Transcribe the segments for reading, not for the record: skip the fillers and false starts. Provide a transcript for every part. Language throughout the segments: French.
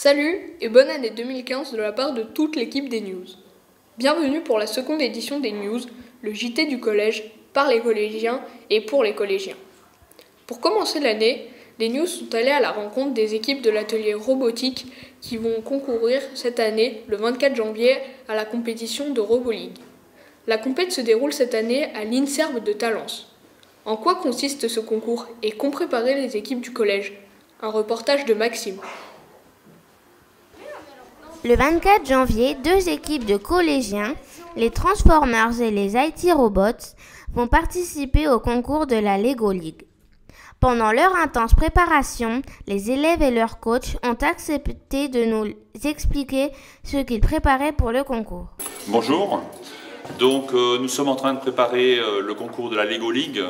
Salut et bonne année 2015 de la part de toute l'équipe des News. Bienvenue pour la seconde édition des News, le JT du collège, par les collégiens et pour les collégiens. Pour commencer l'année, les News sont allés à la rencontre des équipes de l'atelier robotique qui vont concourir cette année, le 24 janvier, à la compétition de RoboLeague. La compète se déroule cette année à l'INSERM de Talence. En quoi consiste ce concours et qu'ont préparé les équipes du collège? Un reportage de Maxime. Le 24 janvier, deux équipes de collégiens, les Transformers et les IT Robots, vont participer au concours de la Lego League. Pendant leur intense préparation, les élèves et leurs coachs ont accepté de nous expliquer ce qu'ils préparaient pour le concours. Bonjour, donc nous sommes en train de préparer le concours de la Lego League.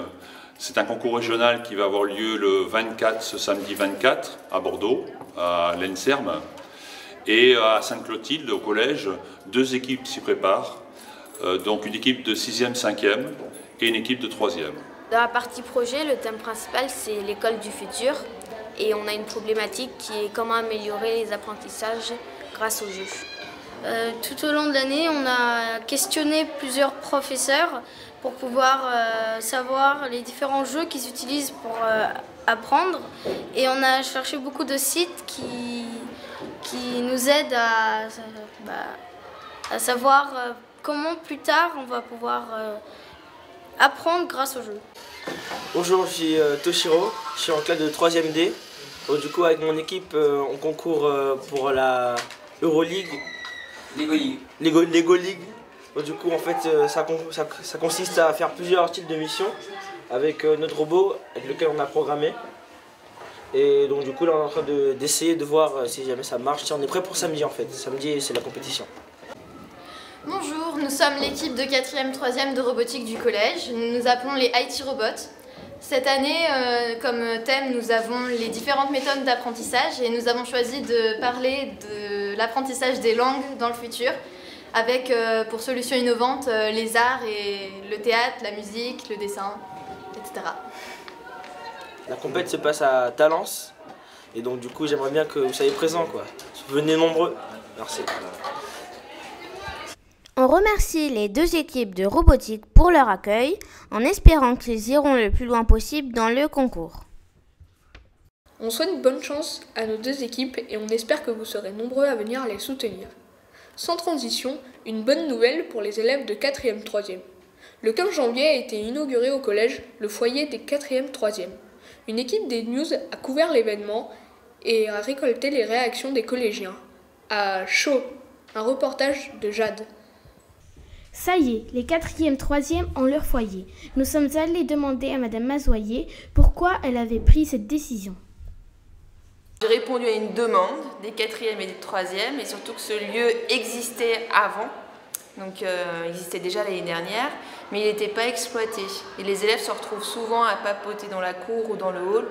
C'est un concours régional qui va avoir lieu le 24, ce samedi 24, à Bordeaux, à l'INSERM. Et à Sainte-Clotilde, au collège, deux équipes s'y préparent. Donc une équipe de 6e, 5e et une équipe de 3e. Dans la partie projet, le thème principal, c'est l'école du futur. Et on a une problématique qui est comment améliorer les apprentissages grâce aux jeux. Tout au long de l'année, on a questionné plusieurs professeurs pour pouvoir savoir les différents jeux qu'ils utilisent pour apprendre. Et on a cherché beaucoup de sites qui nous aident à savoir comment plus tard on va pouvoir apprendre grâce aux jeux. Bonjour, je suis Toshiro, je suis en classe de 3e D. Donc, du coup, avec mon équipe, on concourt pour la Euroleague. Lego League. Donc, du coup, en fait, ça consiste à faire plusieurs types de missions avec notre robot avec lequel on a programmé. Et donc, du coup, là, on est en train d'essayer de voir si jamais ça marche. On est prêt pour samedi, en fait. Samedi, c'est la compétition. Bonjour, nous sommes l'équipe de 4e, 3e de robotique du collège. Nous nous appelons les IT Robots. Cette année, comme thème, nous avons les différentes méthodes d'apprentissage et nous avons choisi de parler de l'apprentissage des langues dans le futur avec, pour solution innovante, les arts et le théâtre, la musique, le dessin, etc. La compète se passe à Talence et donc du coup j'aimerais bien que vous soyez présents quoi. Venez nombreux. Merci. On remercie les deux équipes de robotique pour leur accueil, en espérant qu'ils iront le plus loin possible dans le concours. On souhaite bonne chance à nos deux équipes et on espère que vous serez nombreux à venir les soutenir. Sans transition, une bonne nouvelle pour les élèves de 4e, 3e. Le 15 janvier a été inauguré au collège le foyer des 4e, 3e. Une équipe des News a couvert l'événement et a récolté les réactions des collégiens. À chaud, un reportage de Jade. Ça y est, les 4e, 3e ont leur foyer. Nous sommes allés demander à Madame Mazoyer pourquoi elle avait pris cette décision. J'ai répondu à une demande des 4e et des 3e et surtout que ce lieu existait avant. Donc il existait déjà l'année dernière, mais il n'était pas exploité. Et les élèves se retrouvent souvent à papoter dans la cour ou dans le hall.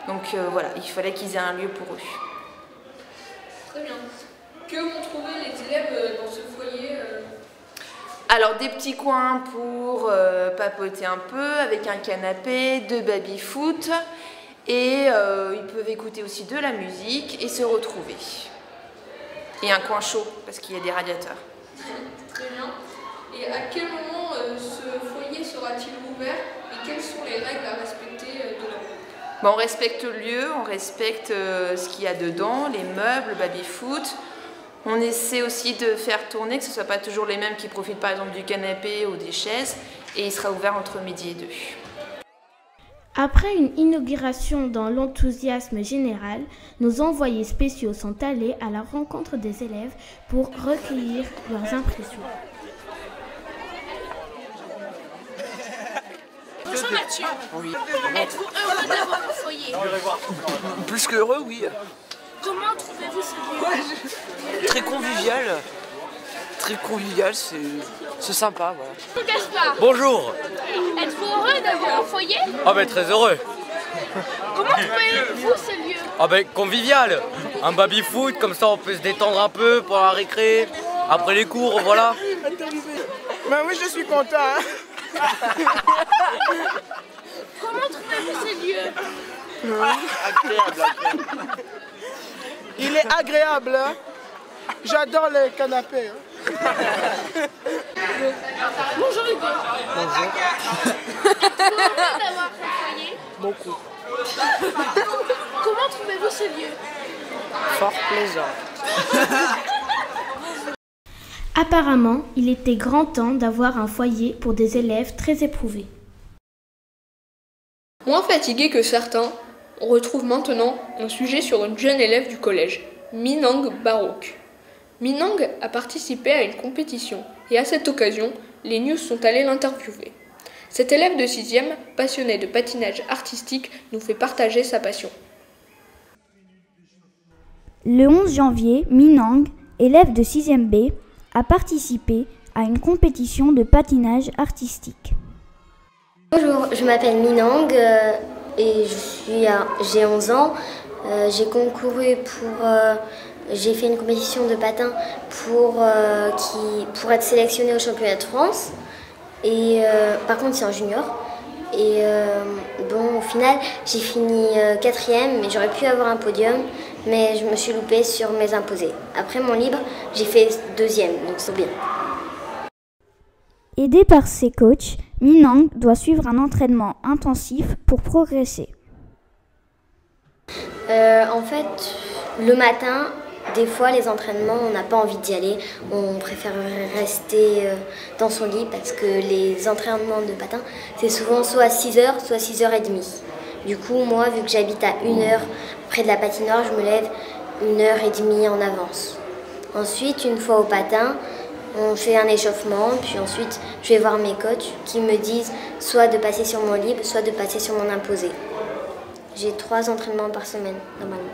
Donc voilà, il fallait qu'ils aient un lieu pour eux. Très bien. Que vont trouver les élèves dans ce foyer Alors des petits coins pour papoter un peu, avec un canapé, deux baby-foot. Et ils peuvent écouter aussi de la musique et se retrouver. Et un coin chaud, parce qu'il y a des radiateurs. Très bien. Et à quel moment ce foyer sera-t-il ouvert et quelles sont les règles à respecter dedans? On respecte le lieu, on respecte ce qu'il y a dedans, les meubles, baby-foot. On essaie aussi de faire tourner, que ce ne soit pas toujours les mêmes qui profitent par exemple du canapé ou des chaises. Et il sera ouvert entre midi et 2. Après une inauguration dans l'enthousiasme général, nos envoyés spéciaux sont allés à la rencontre des élèves pour recueillir leurs impressions. Bonjour Mathieu. Oui. Êtes-vous heureux d'avoir un foyer? Plus que heureux, oui. Comment trouvez-vous ce lieu? Très convivial. Très convivial, c'est sympa. Voilà. Gaspard, Bonjour. êtes-vous heureux d'avoir un foyer? Ah ben très heureux. Comment trouvez-vous ce lieu? Ah ben convivial. Un baby-foot, comme ça on peut se détendre un peu pour la récré. Après les cours, voilà. Ben oui, je suis content. Comment trouvez-vous ce lieu? Il est agréable, hein? J'adore les canapés. Hein? Bonjour Hugo. Bonjour. Comment d'avoir un foyer? Beaucoup. Comment trouvez-vous ce lieu? Fort plaisant. Apparemment, il était grand temps d'avoir un foyer pour des élèves très éprouvés. Moins fatigué que certains, on retrouve maintenant un sujet sur une jeune élève du collège, Minang Barouk. Minang a participé à une compétition et à cette occasion, les news sont allés l'interviewer. Cet élève de 6e, passionné de patinage artistique, nous fait partager sa passion. Le 11 janvier, Minang, élève de 6e B, a participé à une compétition de patinage artistique. Bonjour, je m'appelle Minang et j'ai 11 ans. J'ai fait une compétition de patin pour être sélectionnée au championnat de France. Et par contre, c'est en junior. Et au final, j'ai fini 4e, mais j'aurais pu avoir un podium, mais je me suis loupée sur mes imposés. Après mon libre, j'ai fait 2e, donc c'est bien. Aidé par ses coachs, Minang doit suivre un entraînement intensif pour progresser. En fait, le matin, des fois, les entraînements, on n'a pas envie d'y aller. On préfère rester dans son lit parce que les entraînements de patin, c'est souvent soit à 6h, soit à 6h30. Du coup, moi, vu que j'habite à 1h près de la patinoire, je me lève 1h30 en avance. Ensuite, une fois au patin, on fait un échauffement, puis ensuite, je vais voir mes coachs qui me disent soit de passer sur mon libre, soit de passer sur mon imposé. J'ai 3 entraînements par semaine, normalement.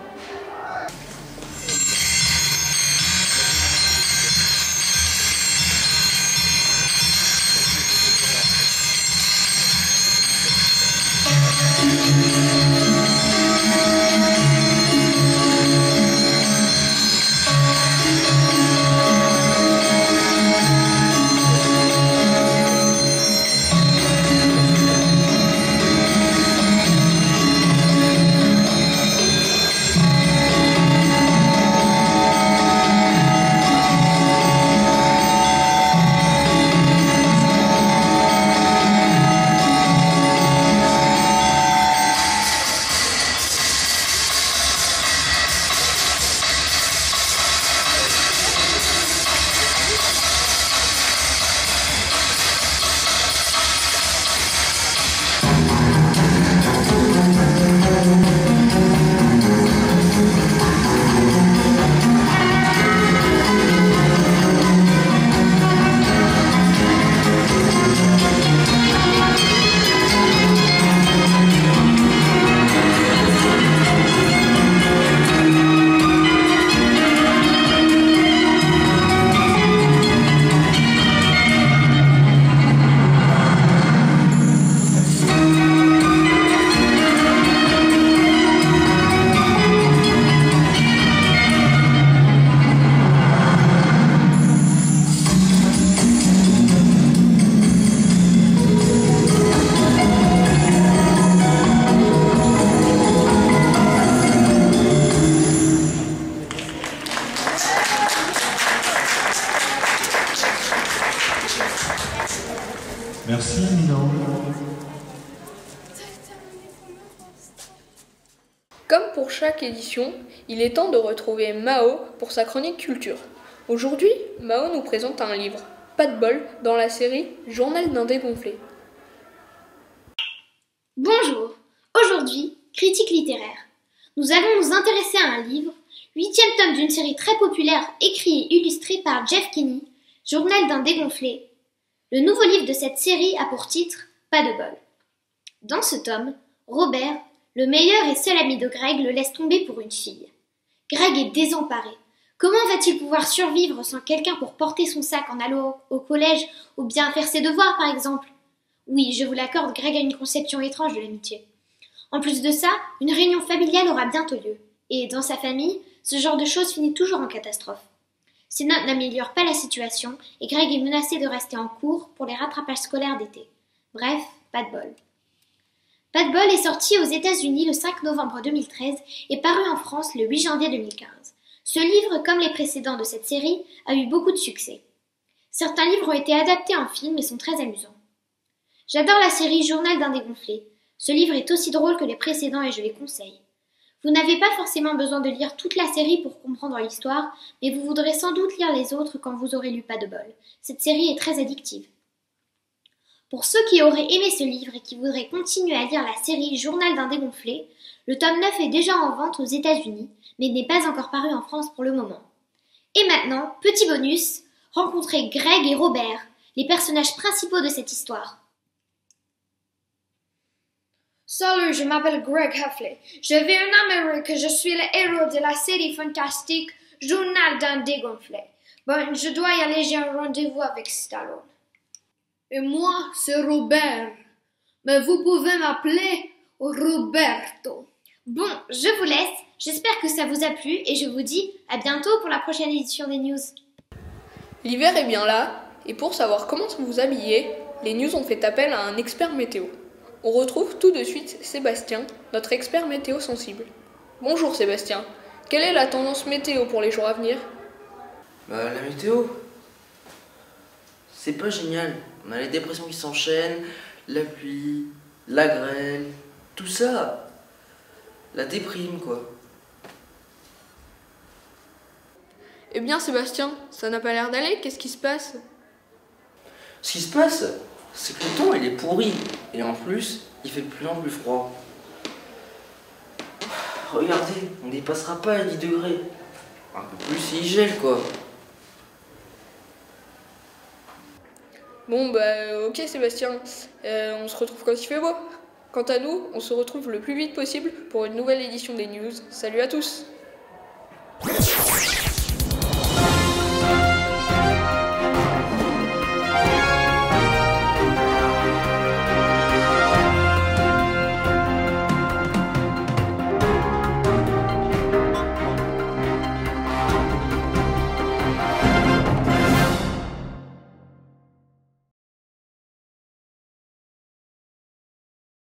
Merci Minang. Comme pour chaque édition, il est temps de retrouver Mao pour sa chronique culture. Aujourd'hui, Mao nous présente un livre, Pas de bol, dans la série Journal d'un dégonflé. Bonjour, aujourd'hui, critique littéraire. Nous allons nous intéresser à un livre, 8e tome d'une série très populaire écrit et illustré par Jeff Kinney, Journal d'un dégonflé. Le nouveau livre de cette série a pour titre Pas de bol. Dans ce tome, Robert, le meilleur et seul ami de Greg, le laisse tomber pour une fille. Greg est désemparé. Comment va-t-il pouvoir survivre sans quelqu'un pour porter son sac en allant au collège ou bien faire ses devoirs par exemple? Oui, je vous l'accorde, Greg a une conception étrange de l'amitié. En plus de ça, une réunion familiale aura bientôt lieu. Et dans sa famille, ce genre de choses finit toujours en catastrophe. Ces notes n'améliorent pas la situation et Greg est menacé de rester en cours pour les rattrapages scolaires d'été. Bref, pas de bol. Pas de bol est sorti aux États-Unis le 5 novembre 2013 et paru en France le 8 janvier 2015. Ce livre, comme les précédents de cette série, a eu beaucoup de succès. Certains livres ont été adaptés en film et sont très amusants. J'adore la série Journal d'un dégonflé. Ce livre est aussi drôle que les précédents et je les conseille. Vous n'avez pas forcément besoin de lire toute la série pour comprendre l'histoire, mais vous voudrez sans doute lire les autres quand vous aurez lu Pas de bol. Cette série est très addictive. Pour ceux qui auraient aimé ce livre et qui voudraient continuer à lire la série Journal d'un dégonflé, le tome 9 est déjà en vente aux États-Unis, mais n'est pas encore paru en France pour le moment. Et maintenant, petit bonus, rencontrez Greg et Robert, les personnages principaux de cette histoire. Salut, je m'appelle Greg Heffley. Je vis en Amérique et je suis le héros de la série fantastique Journal d'un dégonflé. Bon, je dois y aller, j'ai un rendez-vous avec Stallone. Et moi, c'est Robert. Mais vous pouvez m'appeler Roberto. Bon, je vous laisse. J'espère que ça vous a plu et je vous dis à bientôt pour la prochaine édition des news. L'hiver est bien là, et pour savoir comment vous habiller, les news ont fait appel à un expert météo. On retrouve tout de suite Sébastien, notre expert météo sensible. Bonjour Sébastien, quelle est la tendance météo pour les jours à venir? La météo, c'est pas génial. On a les dépressions qui s'enchaînent, la pluie, la grêle, tout ça. La déprime, quoi. Eh bien Sébastien, ça n'a pas l'air d'aller, qu'est-ce qui se passe? Ce qui se passe, c'est que le temps il est pourri. Et en plus, il fait de plus en plus froid. Regardez, on dépassera pas les 10 degrés. Un peu plus, il gèle, quoi. Bon ok Sébastien, on se retrouve quand il fait beau. Quant à nous, on se retrouve le plus vite possible pour une nouvelle édition des news. Salut à tous!